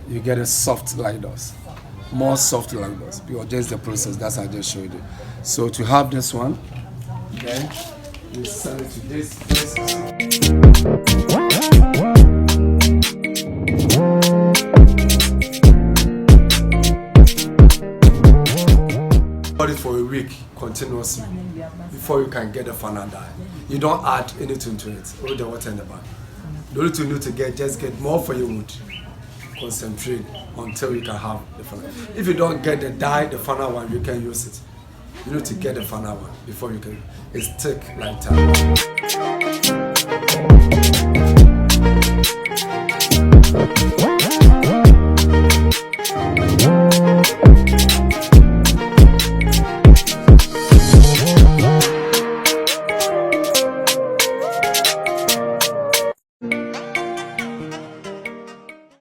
you get a soft gliders, more soft gliders, because just the process that I just showed you. So to have this one, then you send it to this. It for a week continuously before you can get the funnel dye. You don't add anything to it. All the water in the bag. The only thing you need to just get more for your wood. Concentrate until you can have the funnel. If you don't get the dye, the funnel one, you can use it. You need to get the funnel one before you can. It's thick like that.